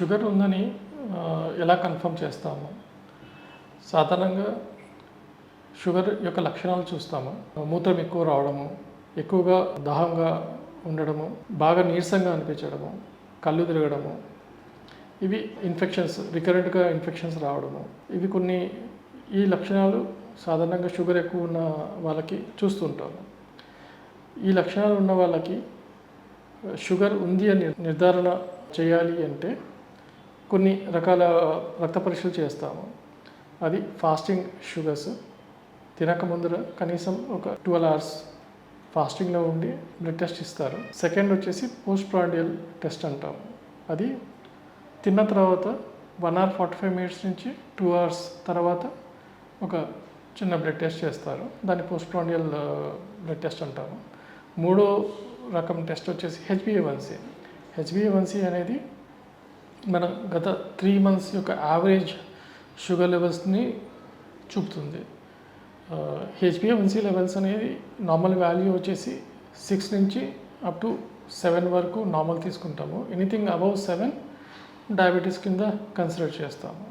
Sugar ఉందని ఎలా confirm చేస్తాము? సాధారణంగా షుగర్ యొక్క లక్షణాలు చూస్తాము. మూత్రం ఎక్కువ రావడము, ఎక్కువగా దాహంగా ఉండడము, బాగా నీరసంగా అనిపించడము, కళ్ళు తిరగడము, ఇవి ఇన్ఫెక్షన్స్, రికరెంట్గా ఇన్ఫెక్షన్స్ రావడము, ఇవి కొన్ని ఈ లక్షణాలు సాధారణంగా షుగర్ ఎక్కువ ఉన్న వాళ్ళకి చూస్తుంటాము. ఈ లక్షణాలు ఉన్న వాళ్ళకి షుగర్ ఉంది అని నిర్ధారణ చేయాలి అంటే కొన్ని రకాల రక్త పరీక్షలు చేస్తాము. అది ఫాస్టింగ్ షుగర్స్, తినక ముందర కనీసం ఒక 12 hours ఫాస్టింగ్లో ఉండి బ్లడ్ టెస్ట్ ఇస్తారు. సెకండ్ వచ్చేసి పోస్ట్ ప్రాండియల్ టెస్ట్ అంటాము. అది తిన్న తర్వాత 1 hour 45 minutes నుంచి 2 hours తర్వాత ఒక చిన్న బ్లడ్ టెస్ట్ చేస్తారు. దాన్ని పోస్ట్ ప్రాండియల్ బ్లడ్ టెస్ట్ అంటాము. మూడో రకం టెస్ట్ వచ్చేసి HbA1c. HbA1c అనేది మన గత 3 months యొక్క యావరేజ్ షుగర్ లెవెల్స్ని చూపుతుంది. HbA1c లెవెల్స్ అనేది నార్మల్ వాల్యూ వచ్చేసి 6 నుంచి అప్ టు 7 వరకు నార్మల్ తీసుకుంటాము. ఎనీథింగ్ అబవ్ 7 డయాబెటీస్ కింద కన్సిడర్ చేస్తాము.